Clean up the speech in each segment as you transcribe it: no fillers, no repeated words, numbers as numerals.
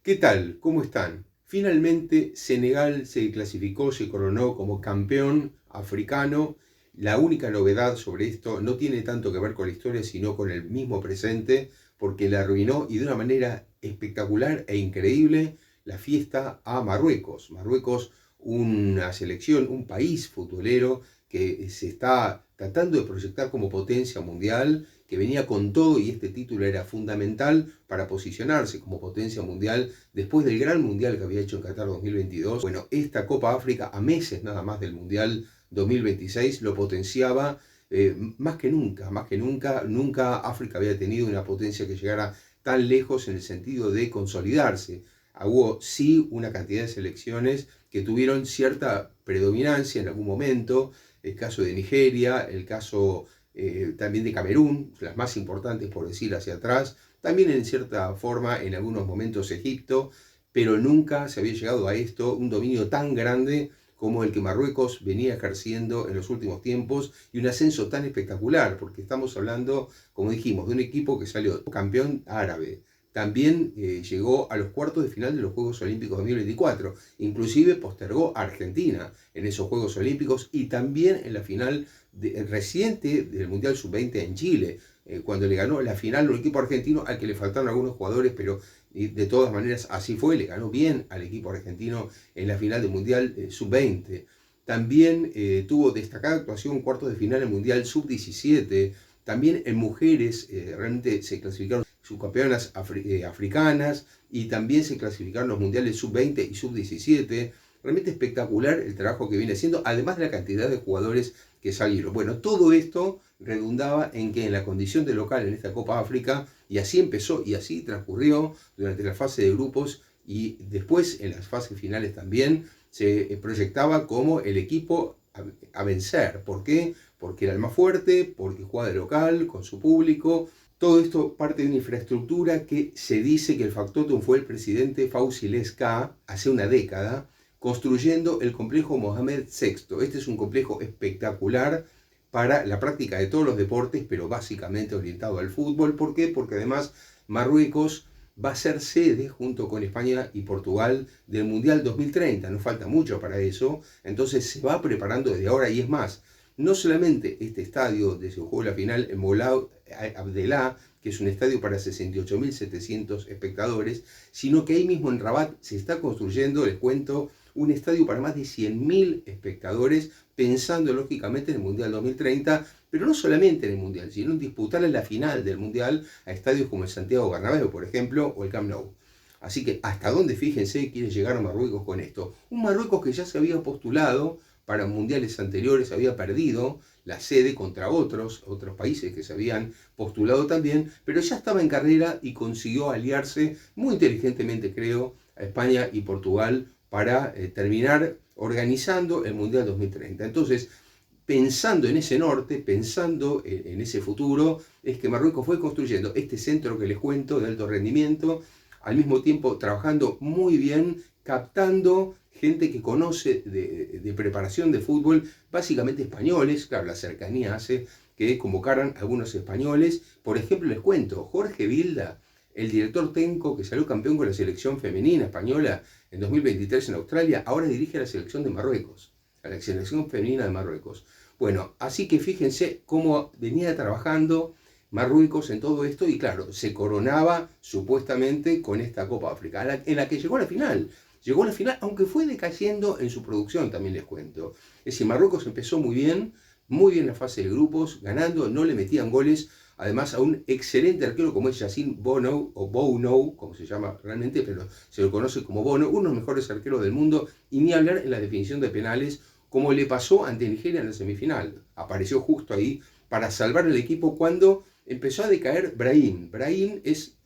¿Qué tal? ¿Cómo están? Finalmente Senegal se clasificó, se coronó como campeón africano. La única novedad sobre esto no tiene tanto que ver con la historia, sino con el mismo presente, porque le arruinó y de una manera espectacular e increíble la fiesta a Marruecos. Marruecos, una selección, un país futbolero que se está tratando de proyectar como potencia mundial, que venía con todo y este título era fundamental para posicionarse como potencia mundial después del gran mundial que había hecho en Qatar 2022. Bueno, esta Copa África, a meses nada más del mundial 2026, lo potenciaba más que nunca. Nunca África había tenido una potencia que llegara tan lejos en el sentido de consolidarse. Hubo sí una cantidad de selecciones que tuvieron cierta predominancia en algún momento, el caso de Nigeria, el caso también de Camerún, las más importantes por decir hacia atrás, también en cierta forma en algunos momentos Egipto, pero nunca se había llegado a esto, un dominio tan grande como el que Marruecos venía ejerciendo en los últimos tiempos y un ascenso tan espectacular, porque estamos hablando, como dijimos, de un equipo que salió campeón árabe. También llegó a los cuartos de final de los Juegos Olímpicos 2024, inclusive postergó a Argentina en esos Juegos Olímpicos y también en la final reciente del Mundial Sub-20 en Chile, cuando le ganó la final a un equipo argentino al que le faltaron algunos jugadores, pero de todas maneras así fue, le ganó bien al equipo argentino en la final del Mundial Sub-20. También tuvo destacada actuación en cuartos de final en el Mundial Sub-17. También en mujeres realmente se clasificaron subcampeonas africanas y también se clasificaron los mundiales sub-20 y sub-17. Realmente espectacular el trabajo que viene haciendo, además de la cantidad de jugadores que salieron. Bueno, todo esto redundaba en que en la condición de local en esta Copa África, y así empezó y así transcurrió durante la fase de grupos y después en las fases finales también, se proyectaba como el equipo a vencer. ¿Por qué? Porque era el más fuerte, porque jugaba de local, con su público. Todo esto parte de una infraestructura que se dice que el factotum fue el presidente Fawzi Leska hace una década, construyendo el complejo Mohamed VI. Este es un complejo espectacular para la práctica de todos los deportes, pero básicamente orientado al fútbol. ¿Por qué? Porque además Marruecos va a ser sede, junto con España y Portugal, del Mundial 2030. No falta mucho para eso, entonces se va preparando desde ahora y es más. No solamente este estadio donde se jugó la final en Moulay Abdellah, que es un estadio para 68.700 espectadores, sino que ahí mismo en Rabat se está construyendo, les cuento, un estadio para más de 100.000 espectadores, pensando lógicamente en el Mundial 2030, pero no solamente en el Mundial, sino en disputar la final del Mundial a estadios como el Santiago Bernabéu, por ejemplo, o el Camp Nou. Así que hasta dónde, fíjense, quiere llegar a Marruecos con esto. Un Marruecos que ya se había postulado para mundiales anteriores, había perdido la sede contra otros países que se habían postulado también, pero ya estaba en carrera y consiguió aliarse muy inteligentemente, creo, a España y Portugal para terminar organizando el Mundial 2030. Entonces, pensando en ese norte, pensando en ese futuro, es que Marruecos fue construyendo este centro que les cuento de alto rendimiento, al mismo tiempo trabajando muy bien, captando gente que conoce de preparación de fútbol, básicamente españoles. Claro, la cercanía hace que convocaran a algunos españoles. Por ejemplo, les cuento, Jorge Vilda, el director técnico que salió campeón con la selección femenina española en 2023 en Australia, ahora dirige a la selección de Marruecos, a la selección femenina de Marruecos. Bueno, así que fíjense cómo venía trabajando Marruecos en todo esto y claro, se coronaba supuestamente con esta Copa África, en la que llegó a la final. Llegó a la final, aunque fue decayendo en su producción, también les cuento. Es decir, Marruecos empezó muy bien la fase de grupos, ganando, no le metían goles, además a un excelente arquero como es Yassine Bono, o Bono, como se llama realmente, pero se lo conoce como Bono, uno de los mejores arqueros del mundo, y ni hablar en la definición de penales, como le pasó ante Nigeria en la semifinal. Apareció justo ahí para salvar al equipo cuando empezó a decaer Brahim. Brahim es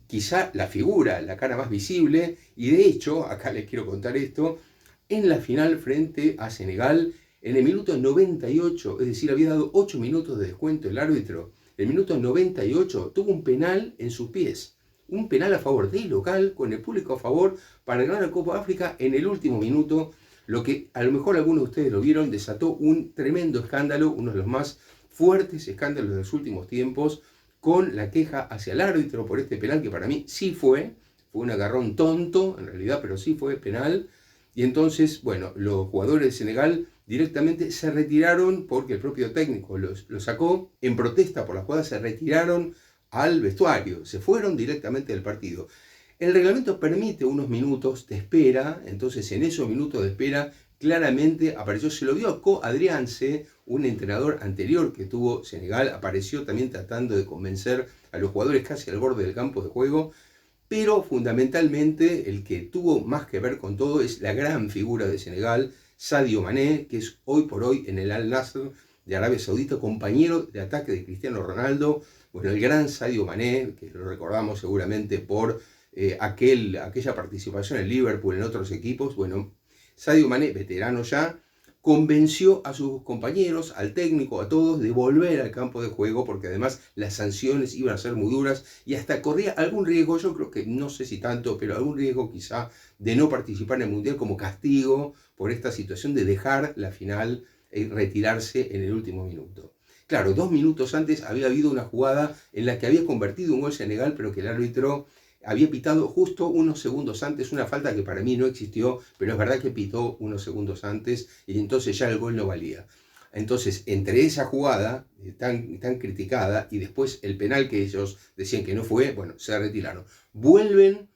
quizá la figura, la cara más visible, y de hecho, acá les quiero contar esto, en la final frente a Senegal, en el minuto 98, es decir, había dado 8 minutos de descuento el árbitro, el minuto 98 tuvo un penal en sus pies, un penal a favor del local, con el público a favor, para ganar la Copa África en el último minuto, lo que a lo mejor algunos de ustedes lo vieron, desató un tremendo escándalo, uno de los más fuertes escándalos de los últimos tiempos, con la queja hacia el árbitro por este penal, que para mí sí fue fue un agarrón tonto, en realidad, pero sí fue penal. Y entonces, bueno, los jugadores de Senegal directamente se retiraron porque el propio técnico los sacó en protesta por la jugada, se retiraron al vestuario, se fueron directamente del partido. El reglamento permite unos minutos de espera, entonces en esos minutos de espera claramente apareció, se lo vio a Co Adriance, un entrenador anterior que tuvo Senegal, apareció también tratando de convencer a los jugadores casi al borde del campo de juego, pero fundamentalmente el que tuvo más que ver con todo es la gran figura de Senegal, Sadio Mané, que es hoy por hoy en el Al Nassr de Arabia Saudita, compañero de ataque de Cristiano Ronaldo. Bueno, el gran Sadio Mané, que lo recordamos seguramente por aquella participación en Liverpool, en otros equipos. Bueno, Sadio Mané, veterano ya, convenció a sus compañeros, al técnico, a todos, de volver al campo de juego, porque además las sanciones iban a ser muy duras y hasta corría algún riesgo, yo creo que no sé si tanto, pero algún riesgo quizá de no participar en el Mundial como castigo por esta situación de dejar la final y retirarse en el último minuto. Claro, 2 minutos antes había habido una jugada en la que había convertido un gol Senegal, pero que el árbitro había pitado justo unos segundos antes, una falta que para mí no existió, pero es verdad que pitó unos segundos antes y entonces ya el gol no valía. Entonces, entre esa jugada tan criticada y después el penal que ellos decían que no fue, bueno, se retiraron. Vuelven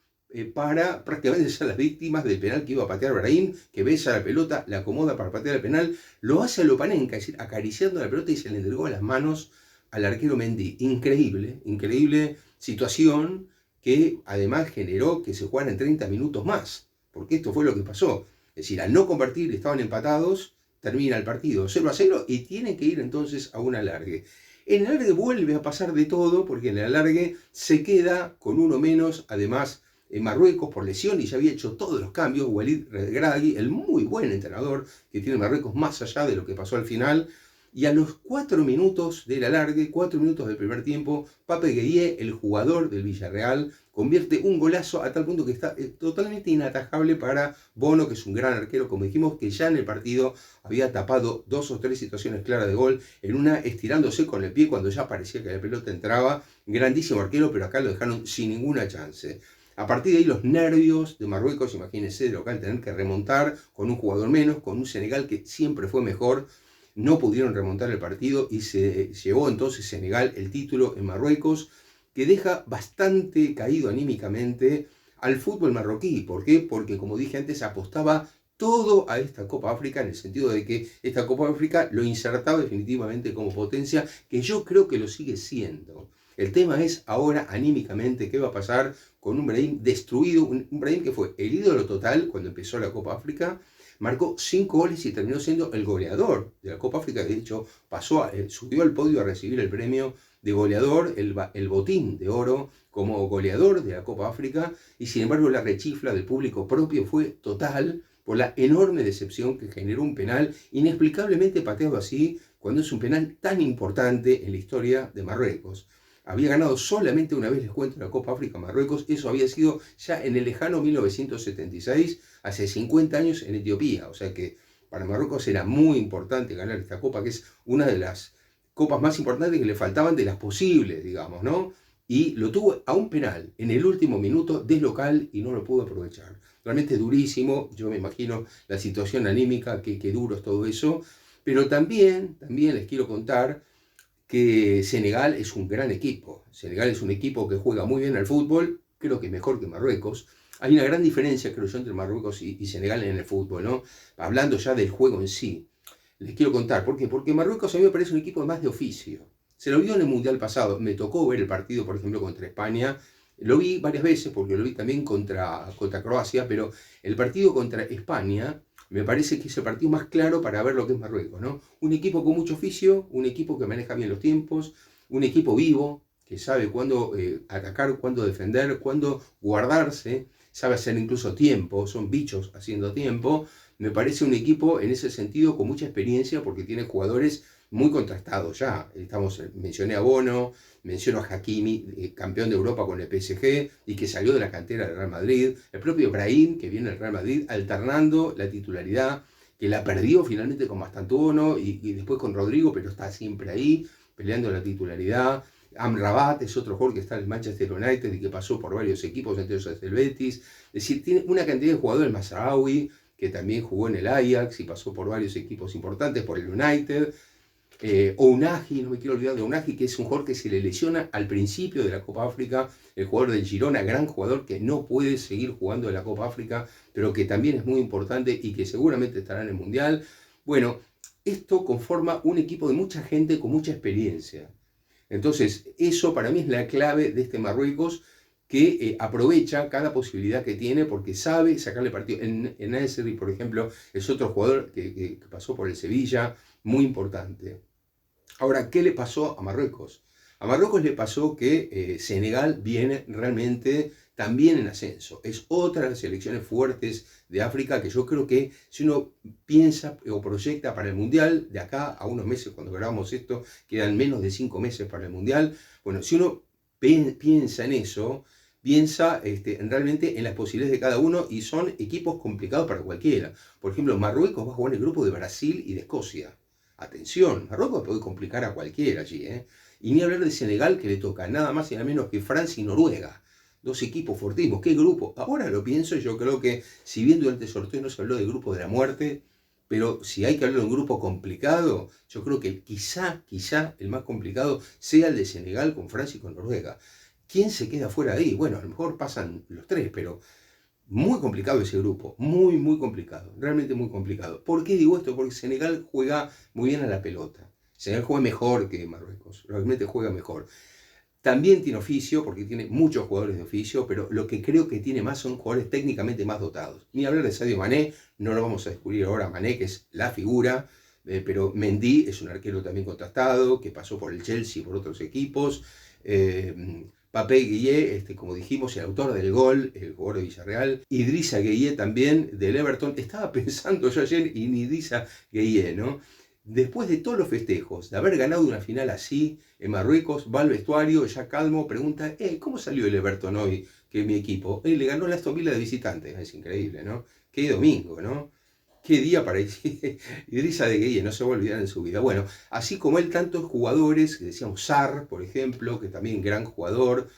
para prácticamente ser las víctimas del penal que iba a patear Brahim, que besa la pelota, la acomoda para patear el penal, lo hace a Lopanenka, es decir, acariciando la pelota y se le entregó a las manos al arquero Mendy. Increíble, increíble situación, que además generó que se jugaran 30 minutos más, porque esto fue lo que pasó. Es decir, al no convertir, estaban empatados, termina el partido 0-0 y tienen que ir entonces a un alargue. En el alargue vuelve a pasar de todo, porque en el alargue se queda con uno menos, además en Marruecos por lesión, y ya había hecho todos los cambios. Walid Regragui, el muy buen entrenador que tiene Marruecos, más allá de lo que pasó al final. Y a los 4 minutos del alargue, 4 minutos del primer tiempo, Pape Gueye, el jugador del Villarreal, convierte un golazo a tal punto que está totalmente inatajable para Bono, que es un gran arquero, como dijimos, que ya en el partido había tapado 2 o 3 situaciones claras de gol, en una estirándose con el pie cuando ya parecía que la pelota entraba. Grandísimo arquero, pero acá lo dejaron sin ninguna chance. A partir de ahí los nervios de Marruecos, imagínense, de local, tener que remontar con un jugador menos, con un Senegal que siempre fue mejor. No pudieron remontar el partido y se llevó entonces Senegal el título en Marruecos, que deja bastante caído anímicamente al fútbol marroquí. ¿Por qué? Porque, como dije antes, apostaba todo a esta Copa África, en el sentido de que esta Copa África lo insertaba definitivamente como potencia, que yo creo que lo sigue siendo. El tema es ahora anímicamente qué va a pasar con un Brahim destruido, un Brahim que fue el ídolo total cuando empezó la Copa África. Marcó 5 goles y terminó siendo el goleador de la Copa África. De hecho, subió al podio a recibir el premio de goleador, el botín de oro como goleador de la Copa África. Y sin embargo, la rechifla del público propio fue total por la enorme decepción que generó un penal inexplicablemente pateado así, cuando es un penal tan importante en la historia de Marruecos. Había ganado solamente una vez, les cuento, la Copa África Marruecos. Eso había sido ya en el lejano 1976, hace 50 años en Etiopía. O sea que para Marruecos era muy importante ganar esta copa, que es una de las copas más importantes que le faltaban de las posibles, digamos, ¿no? Y lo tuvo a un penal en el último minuto de local y no lo pudo aprovechar. Realmente durísimo. Yo me imagino la situación anímica, que duro es todo eso. Pero también les quiero contar que Senegal es un gran equipo. Senegal es un equipo que juega muy bien al fútbol, creo que mejor que Marruecos. Hay una gran diferencia, creo yo, entre Marruecos y Senegal en el fútbol, ¿no? Hablando ya del juego en sí. Les quiero contar, ¿por qué? Porque Marruecos a mí me parece un equipo más de oficio. Se lo vio en el Mundial pasado, me tocó ver el partido, por ejemplo, contra España. Lo vi varias veces, porque lo vi también contra Croacia, pero el partido contra España me parece que es el partido más claro para ver lo que es Marruecos, ¿no? Un equipo con mucho oficio, un equipo que maneja bien los tiempos, un equipo vivo, que sabe cuándo atacar, cuándo defender, cuándo guardarse, sabe hacer incluso tiempo, son bichos haciendo tiempo. Me parece un equipo en ese sentido con mucha experiencia, porque tiene jugadores muy contrastados ya. Mencioné a Bono, menciono a Hakimi, campeón de Europa con el PSG y que salió de la cantera del Real Madrid. El propio Brahim, que viene del Real Madrid, alternando la titularidad, que la perdió finalmente con Mastantuono y después con Rodrigo, pero está siempre ahí, peleando la titularidad. Amrabat es otro jugador que está en el Manchester United y que pasó por varios equipos, entre ellos el Betis. Es decir, tiene una cantidad de jugadores, Mazraoui, que también jugó en el Ajax y pasó por varios equipos importantes, por el United. Ounahi, no me quiero olvidar de Ounahi, que es un jugador que se le lesiona al principio de la Copa África, el jugador del Girona, gran jugador que no puede seguir jugando en la Copa África, pero que también es muy importante y que seguramente estará en el Mundial. Bueno, esto conforma un equipo de mucha gente con mucha experiencia. Entonces, eso para mí es la clave de este Marruecos, que aprovecha cada posibilidad que tiene porque sabe sacarle partido. En Nasri, por ejemplo, es otro jugador que pasó por el Sevilla, muy importante. Ahora, ¿qué le pasó a Marruecos? A Marruecos le pasó que Senegal viene realmente también en ascenso. Es otra de las selecciones fuertes de África que yo creo que si uno piensa o proyecta para el Mundial, de acá a unos meses, cuando grabamos esto, quedan menos de 5 meses para el Mundial. Bueno, si uno piensa en eso, piensa realmente en las posibilidades de cada uno y son equipos complicados para cualquiera. Por ejemplo, Marruecos va a jugar en el grupo de Brasil y de Escocia. Atención, Marruecos puede complicar a cualquiera allí, ¿eh? Y ni hablar de Senegal, que le toca nada más y nada menos que Francia y Noruega. Dos equipos fortísimos. ¿Qué grupo? Ahora lo pienso, yo creo que si bien durante el sorteo no se habló del grupo de la muerte, pero si hay que hablar de un grupo complicado, yo creo que quizá el más complicado sea el de Senegal con Francia y con Noruega. ¿Quién se queda fuera de ahí? Bueno, a lo mejor pasan los tres, pero muy complicado ese grupo, muy complicado, realmente muy complicado. ¿Por qué digo esto? Porque Senegal juega muy bien a la pelota. Senegal juega mejor que Marruecos, realmente juega mejor. También tiene oficio, porque tiene muchos jugadores de oficio, pero lo que creo que tiene más son jugadores técnicamente más dotados. Ni hablar de Sadio Mané, no lo vamos a descubrir ahora, Mané, que es la figura, pero Mendy es un arquero también contrastado, que pasó por el Chelsea y por otros equipos. Pape Gueye, como dijimos, el autor del gol, el jugador de Villarreal. Idrissa Gueye también, del Everton. Estaba pensando yo ayer en Idrissa Gueye, ¿no? Después de todos los festejos, de haber ganado una final así en Marruecos, va al vestuario, ya calmo, pregunta, ¿cómo salió el Everton hoy, que es mi equipo? Le ganó la Aston Villa de visitante. Es increíble, ¿no? Qué domingo, ¿no? Qué día para Idrissa Gueye, no se va a olvidar en su vida. Bueno, así como él, tantos jugadores, que decíamos Sarr, por ejemplo, que también gran jugador,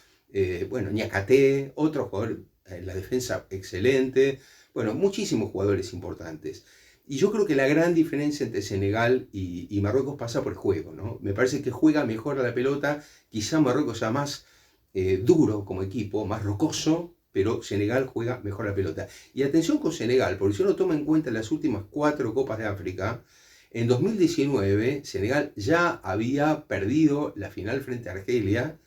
bueno, Niakate, otro jugador en la defensa excelente, bueno, muchísimos jugadores importantes. Y yo creo que la gran diferencia entre Senegal y Marruecos pasa por el juego, ¿no? Me parece que juega mejor a la pelota, quizá Marruecos sea más duro como equipo, más rocoso, pero Senegal juega mejor la pelota. Y atención con Senegal, porque si uno toma en cuenta las últimas 4 Copas de África, en 2019 Senegal ya había perdido la final frente a Argelia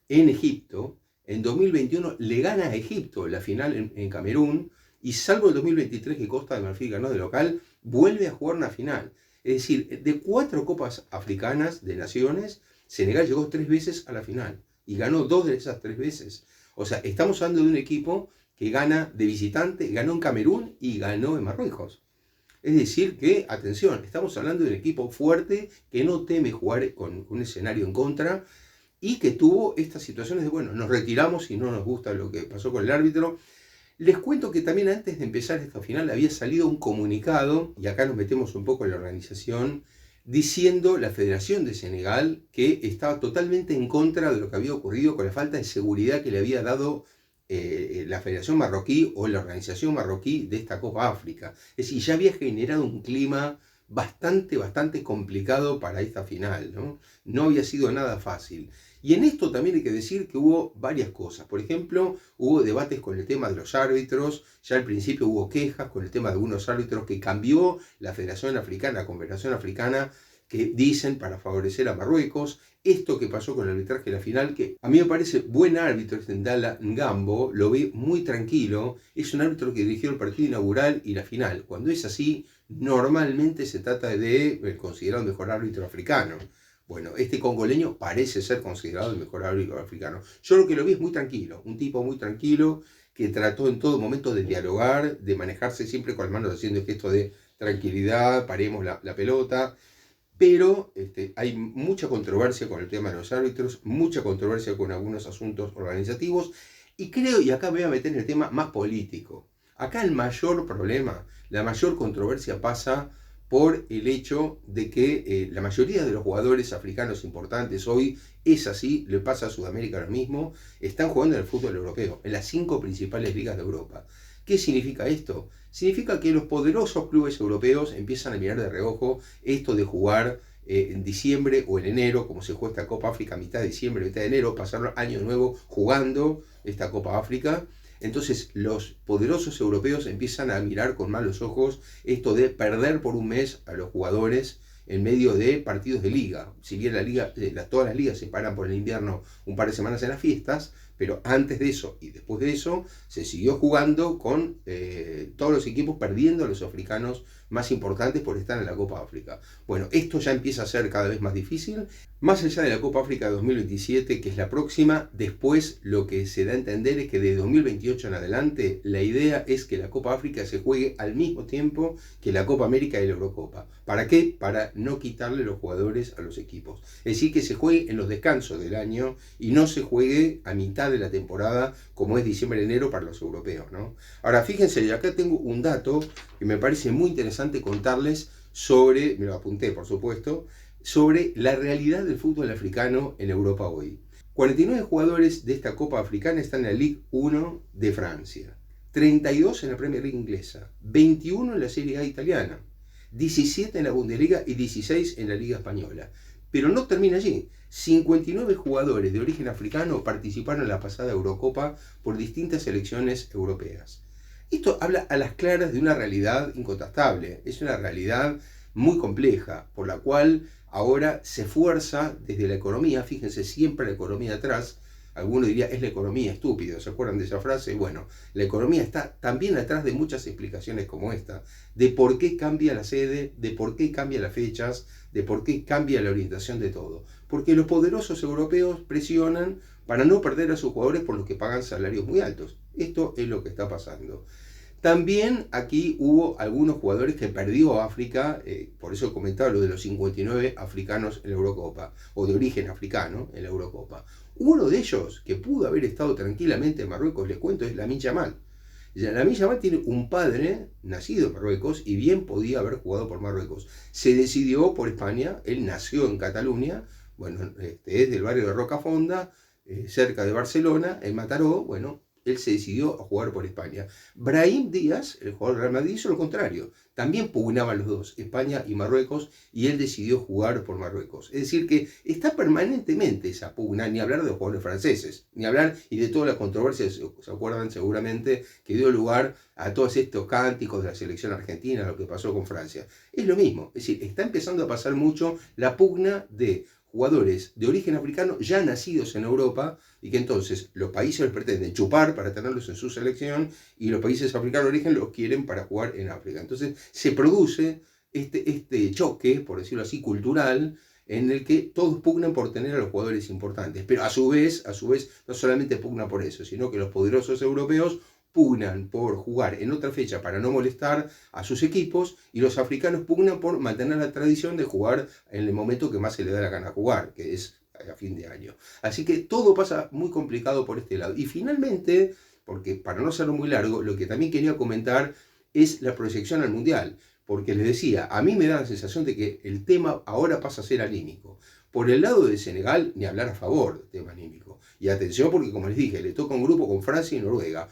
en Egipto. En 2021 le gana a Egipto la final en Camerún, y salvo el 2023 que Costa de Marfil ganó de local, vuelve a jugar una final. Es decir, de 4 Copas Africanas de Naciones, Senegal llegó 3 veces a la final y ganó 2 de esas 3 veces. O sea, estamos hablando de un equipo que gana de visitante, ganó en Camerún y ganó en Marruecos. Es decir que, atención, estamos hablando de un equipo fuerte que no teme jugar con un escenario en contra y que tuvo estas situaciones de, bueno, nos retiramos y no nos gusta lo que pasó con el árbitro. Les cuento que también antes de empezar esta final había salido un comunicado, y acá nos metemos un poco en la organización, diciendo la Federación de Senegal que estaba totalmente en contra de lo que había ocurrido con la falta de seguridad que le había dado la Federación Marroquí o la organización marroquí de esta Copa África. Es decir, ya había generado un clima bastante complicado para esta final, ¿no? No había sido nada fácil. Y en esto también hay que decir que hubo varias cosas. Por ejemplo, hubo debates con el tema de los árbitros. Ya al principio hubo quejas con el tema de algunos árbitros que cambió la Federación Africana, la Confederación Africana, que dicen para favorecer a Marruecos. Esto que pasó con el arbitraje de la final, que a mí me parece buen árbitro, Ndala Ngambo, lo ve muy tranquilo. Es un árbitro que dirigió el partido inaugural y la final. Cuando es así, normalmente se trata de considerado el mejor árbitro africano. Bueno, este congoleño parece ser considerado el mejor árbitro africano. Yo lo que lo vi es muy tranquilo, un tipo muy tranquilo que trató en todo momento de dialogar, de manejarse siempre con las manos haciendo el gesto de tranquilidad, paremos la pelota. Pero hay mucha controversia con el tema de los árbitros, mucha controversia con algunos asuntos organizativos, y creo, y acá me voy a meter en el tema más político, acá el mayor problema, la mayor controversia pasa por el hecho de que la mayoría de los jugadores africanos importantes hoy es así, le pasa a Sudamérica lo mismo, están jugando en el fútbol europeo, en las 5 principales ligas de Europa. ¿Qué significa esto? Significa que los poderosos clubes europeos empiezan a mirar de reojo esto de jugar en diciembre o en enero, como se juega esta Copa África, mitad de diciembre, mitad de enero, pasar año nuevo jugando esta Copa África. Entonces los poderosos europeos empiezan a mirar con malos ojos esto de perder por un mes a los jugadores en medio de partidos de liga. Si bien todas las ligas se paran por el invierno un par de semanas en las fiestas, pero antes de eso y después de eso se siguió jugando con todos los equipos perdiendo a los africanos más importantes por estar en la Copa África. Bueno, esto ya empieza a ser cada vez más difícil. Más allá de la Copa África 2027, que es la próxima, después lo que se da a entender es que de 2028 en adelante la idea es que la Copa África se juegue al mismo tiempo que la Copa América y la Eurocopa. ¿Para qué? Para no quitarle los jugadores a los equipos. Es decir, que se juegue en los descansos del año y no se juegue a mitad de la temporada como es diciembre-enero para los europeos, ¿no? Ahora, fíjense, acá tengo un dato que me parece muy interesante contarles sobre, me lo apunté por supuesto, sobre la realidad del fútbol africano en Europa hoy. 49 jugadores de esta Copa Africana están en la Ligue 1 de Francia, 32 en la Premier League inglesa, 21 en la Serie A italiana, 17 en la Bundesliga y 16 en la Liga Española. Pero no termina allí. 59 jugadores de origen africano participaron en la pasada Eurocopa por distintas selecciones europeas. Esto habla a las claras de una realidad incontestable. Es una realidad muy compleja, por la cual ahora se fuerza desde la economía, fíjense siempre la economía atrás. Alguno diría, es la economía estúpida, ¿se acuerdan de esa frase? Bueno, la economía está también atrás de muchas explicaciones como esta, de por qué cambia la sede, de por qué cambia las fechas, de por qué cambia la orientación de todo. Porque los poderosos europeos presionan para no perder a sus jugadores por los que pagan salarios muy altos. Esto es lo que está pasando. También aquí hubo algunos jugadores que perdió África, por eso comentaba lo de los 59 africanos en la Eurocopa, o de origen africano en la Eurocopa. Uno de ellos, que pudo haber estado tranquilamente en Marruecos, les cuento, es Lamine Yamal. Lamine Yamal tiene un padre nacido en Marruecos y bien podía haber jugado por Marruecos. Se decidió por España, él nació en Cataluña, bueno, es del barrio de Rocafonda, cerca de Barcelona, en Mataró, bueno, él se decidió a jugar por España. Brahim Díaz, el jugador del Real Madrid, hizo lo contrario. También pugnaban los dos, España y Marruecos, y él decidió jugar por Marruecos. Es decir, que está permanentemente esa pugna, ni hablar de los jugadores franceses, ni hablar y de toda la controversia, se acuerdan seguramente, que dio lugar a todos estos cánticos de la selección argentina, lo que pasó con Francia. Es lo mismo, es decir, está empezando a pasar mucho la pugna de jugadores de origen africano ya nacidos en Europa y que entonces los países los pretenden chupar para tenerlos en su selección y los países africanos de origen los quieren para jugar en África. Entonces se produce este choque, por decirlo así, cultural, en el que todos pugnan por tener a los jugadores importantes, pero a su vez, no solamente pugnan por eso, sino que los poderosos europeos pugnan por jugar en otra fecha para no molestar a sus equipos y los africanos pugnan por mantener la tradición de jugar en el momento que más se le da la gana jugar, que es a fin de año. Así que todo pasa muy complicado por este lado. Y finalmente, porque para no hacerlo muy largo, lo que también quería comentar es la proyección al Mundial. Porque les decía, a mí me da la sensación de que el tema ahora pasa a ser anímico. Por el lado de Senegal, ni hablar a favor del tema anímico. Y atención porque, como les dije, le toca un grupo con Francia y Noruega.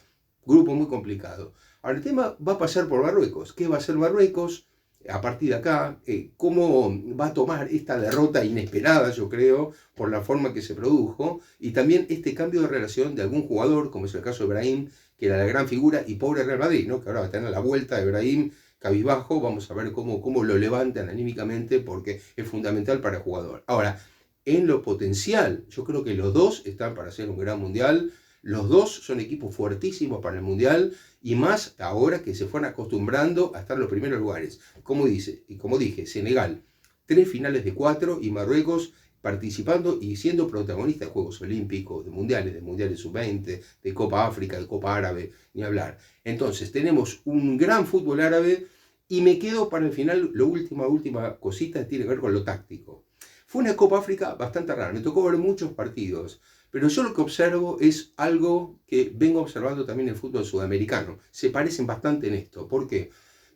Grupo muy complicado. Ahora el tema va a pasar por Marruecos. ¿Qué va a hacer Marruecos a partir de acá? ¿Cómo va a tomar esta derrota inesperada, yo creo, por la forma que se produjo? Y también este cambio de relación de algún jugador, como es el caso de Brahim, que era la gran figura, y pobre Real Madrid, ¿no? Que ahora va a tener la vuelta de Brahim cabizbajo. Vamos a ver cómo lo levantan anímicamente, porque es fundamental para el jugador. Ahora, en lo potencial, yo creo que los dos están para hacer un gran mundial. Los dos son equipos fuertísimos para el Mundial y más ahora que se fueron acostumbrando a estar en los primeros lugares. Como dije, Senegal, 3 finales de 4 y Marruecos participando y siendo protagonista de Juegos Olímpicos, de Mundiales Sub-20, de Copa África, de Copa Árabe, ni hablar. Entonces tenemos un gran fútbol árabe y me quedo para el final, la última cosita tiene que ver con lo táctico. Fue una Copa África bastante rara, me tocó ver muchos partidos. Pero yo lo que observo es algo que vengo observando también en el fútbol sudamericano. Se parecen bastante en esto. ¿Por qué?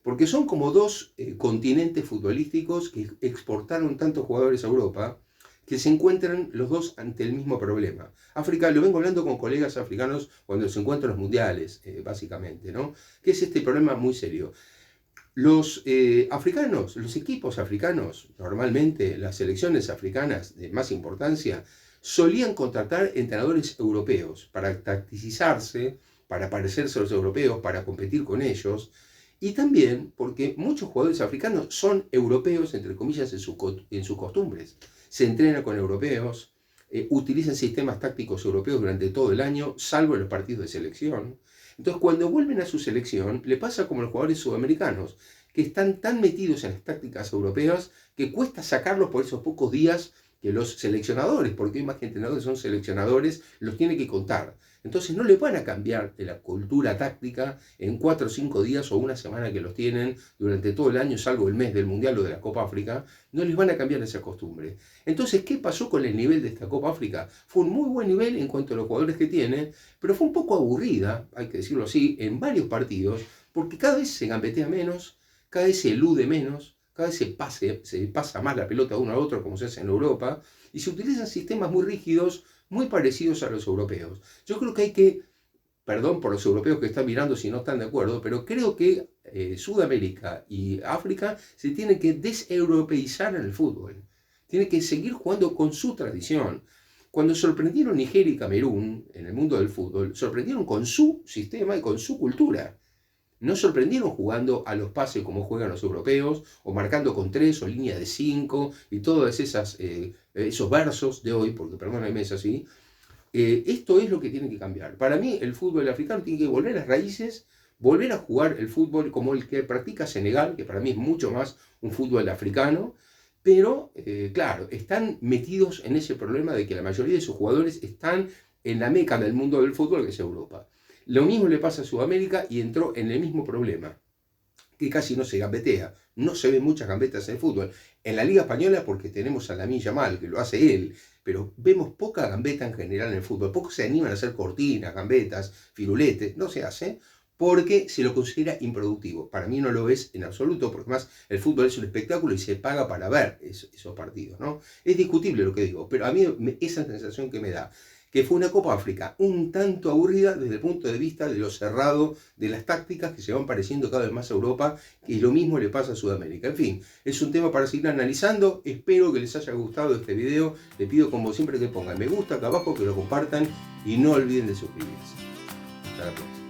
porque son como dos continentes futbolísticos que exportaron tantos jugadores a Europa, que se encuentran los dos ante el mismo problema. África, lo vengo hablando con colegas africanos cuando se encuentran los mundiales, básicamente, ¿no? Que es este problema muy serio. Los africanos, los equipos africanos, normalmente las selecciones africanas de más importancia, solían contratar entrenadores europeos para tacticizarse, para parecerse a los europeos, para competir con ellos, y también porque muchos jugadores africanos son europeos, entre comillas, en sus costumbres. Se entrenan con europeos, utilizan sistemas tácticos europeos durante todo el año, salvo en los partidos de selección. Entonces, cuando vuelven a su selección, le pasa como a los jugadores sudamericanos, que están tan metidos en las tácticas europeas que cuesta sacarlos por esos pocos días que los seleccionadores, porque hay más que entrenadores son seleccionadores, los tiene que contar. Entonces no le van a cambiar de la cultura táctica en 4 o 5 días o una semana que los tienen durante todo el año, salvo el mes del Mundial o de la Copa África, no les van a cambiar esa costumbre. Entonces, ¿qué pasó con el nivel de esta Copa África? Fue un muy buen nivel en cuanto a los jugadores que tiene, pero fue un poco aburrida, hay que decirlo así, en varios partidos, porque cada vez se gambetea menos, cada vez se elude menos, cada vez se pasa más la pelota de uno a otro como se hace en Europa, y se utilizan sistemas muy rígidos, muy parecidos a los europeos. Yo creo que hay que, perdón por los europeos que están mirando si no están de acuerdo, pero creo que Sudamérica y África se tienen que deseuropeizar en el fútbol. Tienen que seguir jugando con su tradición. Cuando sorprendieron Nigeria y Camerún en el mundo del fútbol, sorprendieron con su sistema y con su cultura. No sorprendieron jugando a los pases como juegan los europeos, o marcando con 3 o línea de 5 y todos esos versos de hoy, porque perdónenme, es así. Esto es lo que tiene que cambiar. Para mí el fútbol africano tiene que volver a las raíces, volver a jugar el fútbol como el que practica Senegal, que para mí es mucho más un fútbol africano, pero claro, están metidos en ese problema de que la mayoría de sus jugadores están en la meca del mundo del fútbol, que es Europa. Lo mismo le pasa a Sudamérica y entró en el mismo problema, que casi no se gambetea, no se ven muchas gambetas en el fútbol. En la Liga Española porque tenemos a Lamine Yamal, que lo hace él, pero vemos poca gambeta en general en el fútbol, pocos se animan a hacer cortinas, gambetas, firuletes, no se hace, porque se lo considera improductivo. Para mí no lo es en absoluto, porque más el fútbol es un espectáculo y se paga para ver esos partidos, ¿no? Es discutible lo que digo, pero a mí esa sensación que me da, que fue una Copa África un tanto aburrida desde el punto de vista de lo cerrado de las tácticas que se van pareciendo cada vez más a Europa, y lo mismo le pasa a Sudamérica. En fin, es un tema para seguir analizando. Espero que les haya gustado este video. Les pido como siempre que pongan me gusta acá abajo, que lo compartan y no olviden de suscribirse. Hasta la próxima.